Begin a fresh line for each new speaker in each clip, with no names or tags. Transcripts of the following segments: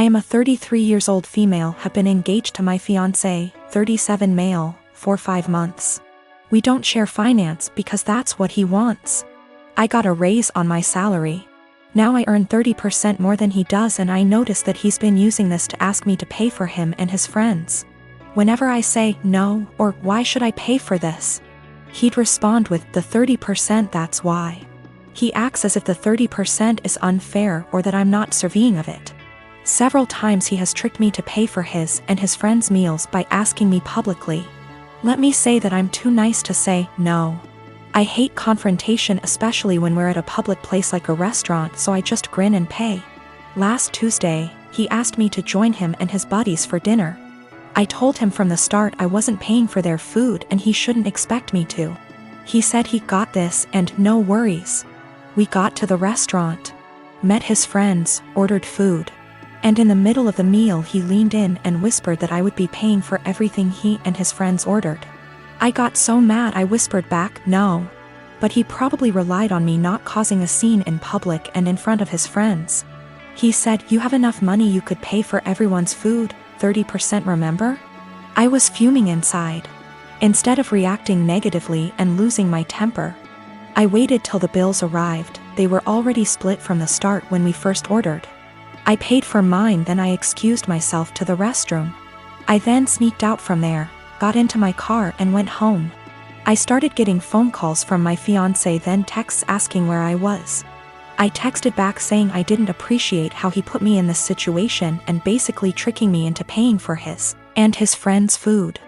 am a 33 years old female, have been engaged to my fiancé, 37 male, for 5 months. We don't share finance because that's what he wants. I got a raise on my salary. Now I earn 30% more than he does, and I notice that he's been using this to ask me to pay for him and his friends. Whenever I say no, or why should I pay for this, he'd respond with the 30%, that's why. He acts as if the 30% is unfair or that I'm not deserving of it. Several times he has tricked me to pay for his and his friends' meals by asking me publicly. Let me say that I'm too nice to say no. I hate confrontation, especially when we're at a public place like a restaurant, so I just grin and pay. Last Tuesday, he asked me to join him and his buddies for dinner. I told him from the start I wasn't paying for their food and he shouldn't expect me to. He said he got this and no worries. We got to the restaurant, met his friends, ordered food. And in the middle of the meal he leaned in and whispered that I would be paying for everything he and his friends ordered. I got so mad I whispered back, no. But he probably relied on me not causing a scene in public and in front of his friends. He said, you have enough money, you could pay for everyone's food, 30%, remember? I was fuming inside. Instead of reacting negatively and losing my temper, I waited till the bills arrived. They were already split from the start when we first ordered. I paid for mine, then I excused myself to the restroom. I then sneaked out from there, got into my car and went home. I started getting phone calls from my fiancé, then texts asking where I was. I texted back saying I didn't appreciate how he put me in this situation and basically tricking me into paying for his and his friends' food.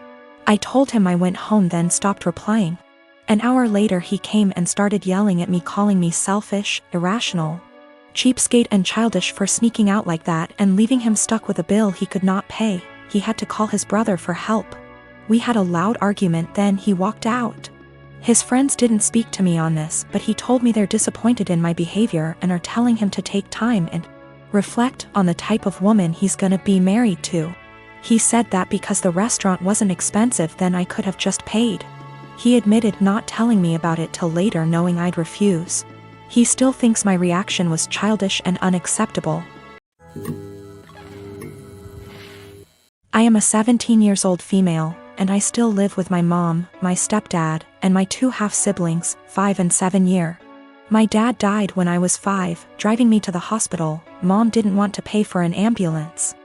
I told him I went home, then stopped replying. An hour later he came and started yelling at me, calling me selfish, irrational, cheapskate and childish for sneaking out like that and leaving him stuck with a bill he could not pay. He had to call his brother for help. We had a loud argument, then he walked out. His friends didn't speak to me on this, but he told me they're disappointed in my behavior and are telling him to take time and reflect on the type of woman he's gonna be married to. He said that because the restaurant wasn't expensive, then I could have just paid. He admitted not telling me about it till later, knowing I'd refuse. He still thinks my reaction was childish and unacceptable. I am a 17 years old female, and I still live with my mom, my stepdad, and my 2 half-siblings, 5 and 7 year. My dad died when I was 5, driving me to the hospital. Mom didn't want to pay for an ambulance.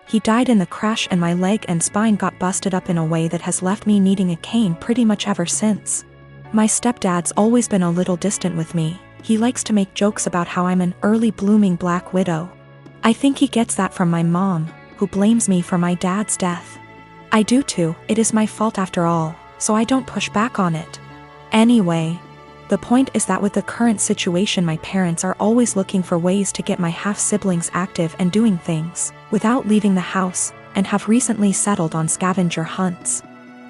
He died in the crash and my leg and spine got busted up in a way that has left me needing a cane pretty much ever since. My stepdad's always been a little distant with me. He likes to make jokes about how I'm an early blooming black widow. I think he gets that from my mom, who blames me for my dad's death. I do too, it is my fault after all, so I don't push back on it. Anyway, the point is that with the current situation my parents are always looking for ways to get my half-siblings active and doing things without leaving the house, and have recently settled on scavenger hunts.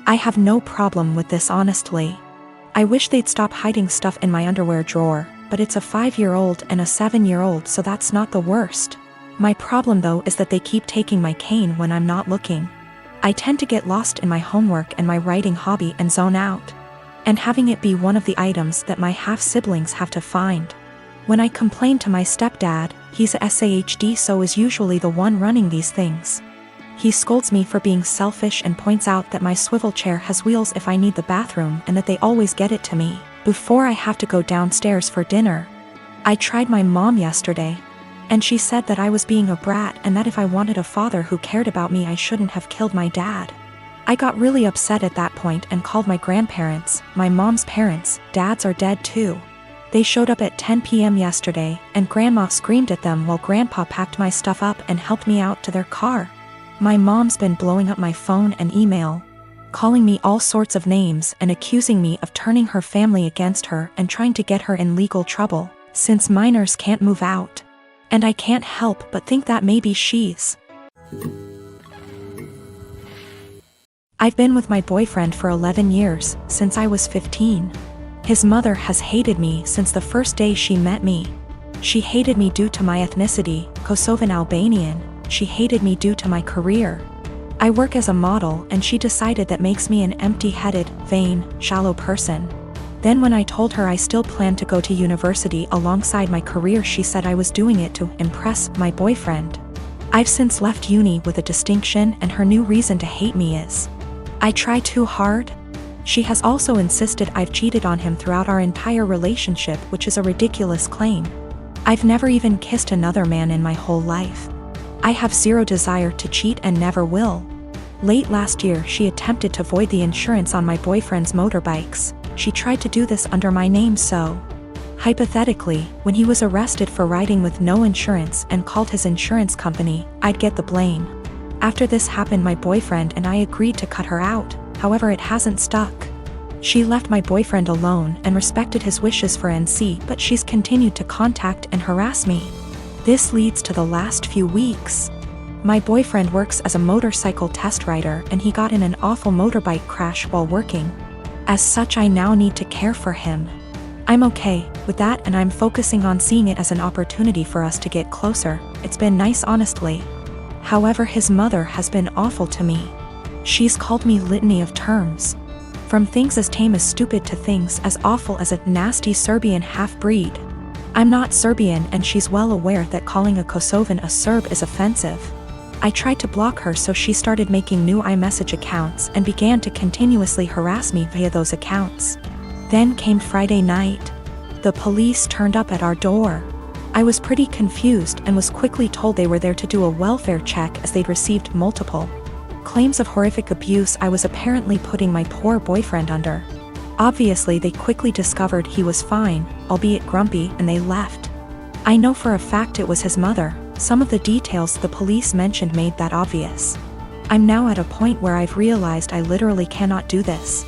I have no problem with this, honestly. I wish they'd stop hiding stuff in my underwear drawer, but it's a 5-year-old and a 7-year-old, so that's not the worst. My problem though is that they keep taking my cane when I'm not looking. I tend to get lost in my homework and my writing hobby and zone out, and having it be one of the items that my half-siblings have to find. When I complain to my stepdad, he's a SAHD, so is usually the one running these things. He scolds me for being selfish and points out that my swivel chair has wheels if I need the bathroom and that they always get it to me before I have to go downstairs for dinner. I tried my mom yesterday, and she said that I was being a brat and that if I wanted a father who cared about me I shouldn't have killed my dad. I got really upset at that point and called my grandparents, my mom's parents. Dads are dead too. They showed up at 10 p.m. yesterday, and Grandma screamed at them while Grandpa packed my stuff up and helped me out to their car. My mom's been blowing up my phone and email, calling me all sorts of names and accusing me of turning her family against her and trying to get her in legal trouble, since minors can't move out. And I can't help but think that maybe she's... I've been with my boyfriend for 11 years, since I was 15. His mother has hated me since the first day she met me. She hated me due to my ethnicity, Kosovan Albanian. She hated me due to my career. I work as a model, and she decided that makes me an empty-headed, vain, shallow person. Then when I told her I still planned to go to university alongside my career, she said I was doing it to impress my boyfriend. I've since left uni with a distinction, and her new reason to hate me is I try too hard. She has also insisted I've cheated on him throughout our entire relationship, which is a ridiculous claim. I've never even kissed another man in my whole life. I have zero desire to cheat and never will. Late last year, she attempted to void the insurance on my boyfriend's motorbikes. She tried to do this under my name, so hypothetically, when he was arrested for riding with no insurance and called his insurance company, I'd get the blame. After this happened, my boyfriend and I agreed to cut her out. However, it hasn't stuck. She left my boyfriend alone and respected his wishes for NC, but she's continued to contact and harass me. This leads to the last few weeks. My boyfriend works as a motorcycle test rider, and he got in an awful motorbike crash while working. As such, I now need to care for him. I'm okay with that, and I'm focusing on seeing it as an opportunity for us to get closer. It's been nice, honestly. However, his mother has been awful to me. She's called me litany of terms. From things as tame as stupid to things as awful as a nasty Serbian half-breed. I'm not Serbian, and she's well aware that calling a Kosovan a Serb is offensive. I tried to block her, so she started making new iMessage accounts and began to continuously harass me via those accounts. Then came Friday night. The police turned up at our door. I was pretty confused and was quickly told they were there to do a welfare check as they'd received multiple claims of horrific abuse I was apparently putting my poor boyfriend under. Obviously, they quickly discovered he was fine, albeit grumpy, and they left. I know for a fact it was his mother. Some of the details the police mentioned made that obvious. I'm now at a point where I've realized I literally cannot do this.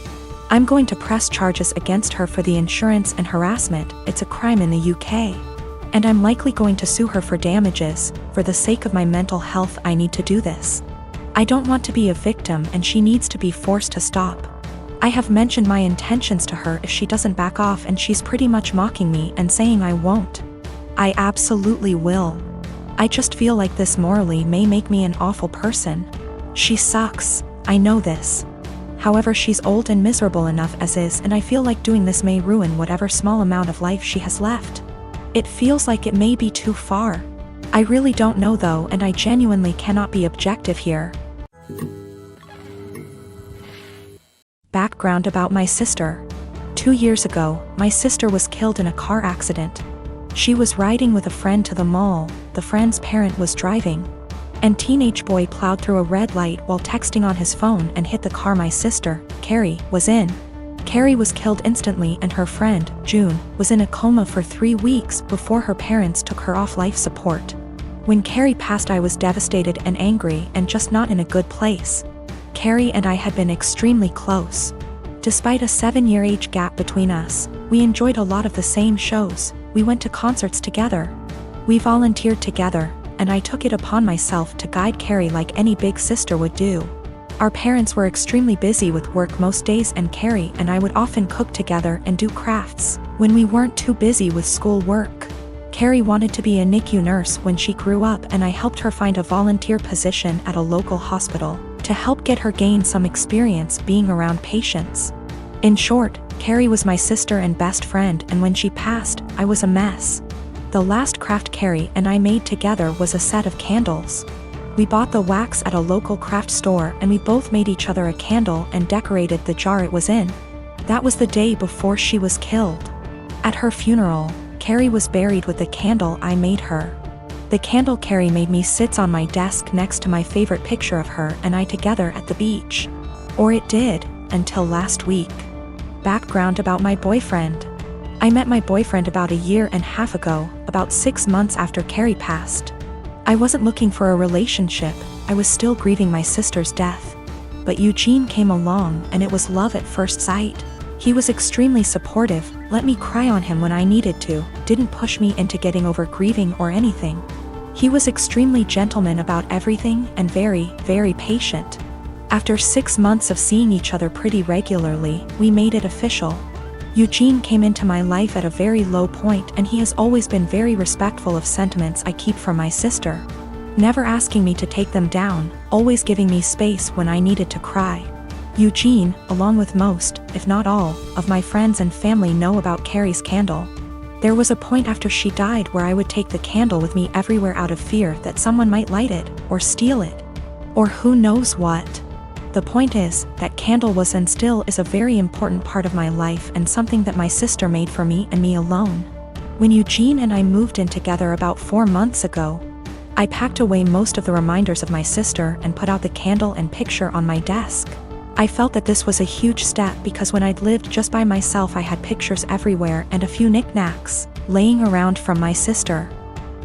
I'm going to press charges against her for the insurance and harassment. It's a crime in the UK. And I'm likely going to sue her for damages. For the sake of my mental health, I need to do this. I don't want to be a victim, and she needs to be forced to stop. I have mentioned my intentions to her if she doesn't back off, and she's pretty much mocking me and saying I won't. I absolutely will. I just feel like this morally may make me an awful person. She sucks, I know this. However, she's old and miserable enough as is, and I feel like doing this may ruin whatever small amount of life she has left. It feels like it may be too far. I really don't know though, and I genuinely cannot be objective here. Background about my sister. 2 years ago, my sister was killed in a car accident. She was riding with a friend to the mall. The friend's parent was driving. And teenage boy plowed through a red light while texting on his phone and hit the car my sister, Carrie, was in. Carrie was killed instantly, and her friend, June, was in a coma for 3 weeks before her parents took her off life support. When Carrie passed, I was devastated and angry and just not in a good place. Carrie and I had been extremely close. Despite a 7-year age gap between us, we enjoyed a lot of the same shows. We went to concerts together. We volunteered together, and I took it upon myself to guide Carrie like any big sister would do. Our parents were extremely busy with work most days, and Carrie and I would often cook together and do crafts when we weren't too busy with school work. Carrie wanted to be a NICU nurse when she grew up, and I helped her find a volunteer position at a local hospital to help get her gain some experience being around patients. In short, Carrie was my sister and best friend, and when she passed, I was a mess. The last craft Carrie and I made together was a set of candles. We bought the wax at a local craft store, and we both made each other a candle and decorated the jar it was in. That was the day before she was killed. At her funeral, Carrie was buried with the candle I made her. The candle Carrie made me sits on my desk next to my favorite picture of her and I together at the beach. Or it did, until last week. Background about my boyfriend. I met my boyfriend about 1.5 years ago, about 6 months after Carrie passed. I wasn't looking for a relationship, I was still grieving my sister's death. But Eugene came along, and it was love at first sight. He was extremely supportive, let me cry on him when I needed to, didn't push me into getting over grieving or anything. He was extremely gentleman about everything and very, very patient. After 6 months of seeing each other pretty regularly, we made it official. Eugene came into my life at a very low point, and he has always been very respectful of sentiments I keep from my sister. Never asking me to take them down, always giving me space when I needed to cry. Eugene, along with most, if not all, of my friends and family know about Carrie's candle. There was a point after she died where I would take the candle with me everywhere out of fear that someone might light it, or steal it. Or who knows what. The point is, that candle was and still is a very important part of my life and something that my sister made for me and me alone. When Eugene and I moved in together about 4 months ago, I packed away most of the reminders of my sister and put out the candle and picture on my desk. I felt that this was a huge step because when I'd lived just by myself I had pictures everywhere and a few knickknacks laying around from my sister.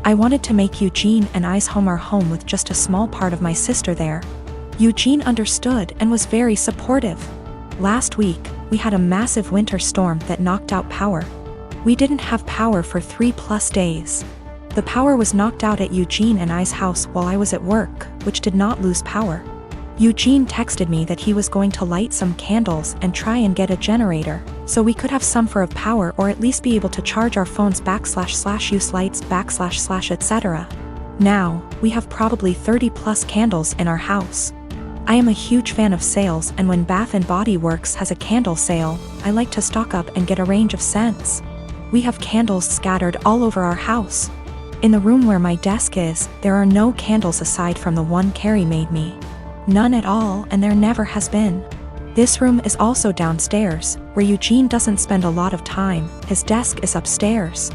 I wanted to make Eugene and I's home our home with just a small part of my sister there. Eugene understood and was very supportive. Last week, we had a massive winter storm that knocked out power. We didn't have power for 3+ days. The power was knocked out at Eugene and I's house while I was at work, which did not lose power. Eugene texted me that he was going to light some candles and try and get a generator, so we could have some for of power or at least be able to charge our phones / use lights / etc. Now, we have probably 30+ candles in our house. I am a huge fan of sales, and when Bath & Body Works has a candle sale, I like to stock up and get a range of scents. We have candles scattered all over our house. In the room where my desk is, there are no candles aside from the one Carrie made me. None at all, and there never has been. This room is also downstairs, where Eugene doesn't spend a lot of time. His desk is upstairs.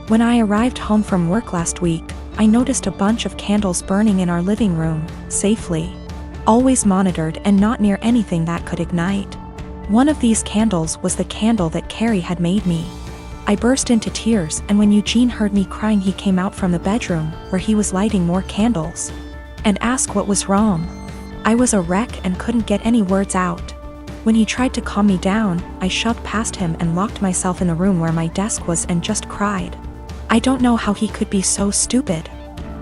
When I arrived home from work last week, I noticed a bunch of candles burning in our living room, safely. Always monitored and not near anything that could ignite. One of these candles was the candle that Carrie had made me. I burst into tears, and when Eugene heard me crying he came out from the bedroom, where he was lighting more candles, and asked what was wrong. I was a wreck and couldn't get any words out. When he tried to calm me down, I shoved past him and locked myself in the room where my desk was and just cried. I don't know how he could be so stupid.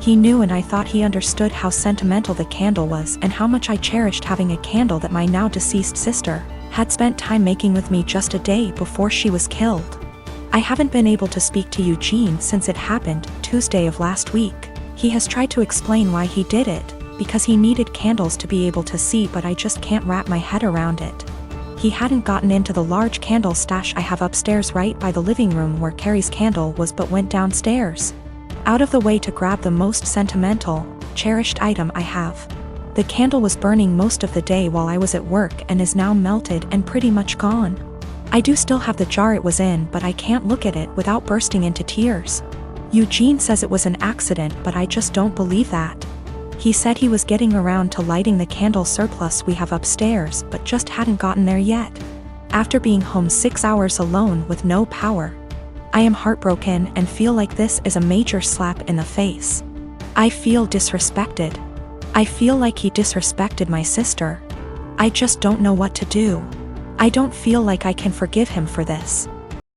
He knew, and I thought he understood how sentimental the candle was and how much I cherished having a candle that my now deceased sister had spent time making with me just a day before she was killed. I haven't been able to speak to Eugene since it happened, Tuesday of last week. He has tried to explain why he did it, because he needed candles to be able to see, but I just can't wrap my head around it. He hadn't gotten into the large candle stash I have upstairs right by the living room where Carrie's candle was, but went downstairs, out of the way to grab the most sentimental, cherished item I have. The candle was burning most of the day while I was at work and is now melted and pretty much gone. I do still have the jar it was in, but I can't look at it without bursting into tears. Eugene says it was an accident, but I just don't believe that. He said he was getting around to lighting the candle surplus we have upstairs, but just hadn't gotten there yet. After being home 6 hours alone with no power, I am heartbroken and feel like this is a major slap in the face. I feel disrespected. I feel like he disrespected my sister. I just don't know what to do. I don't feel like I can forgive him for this.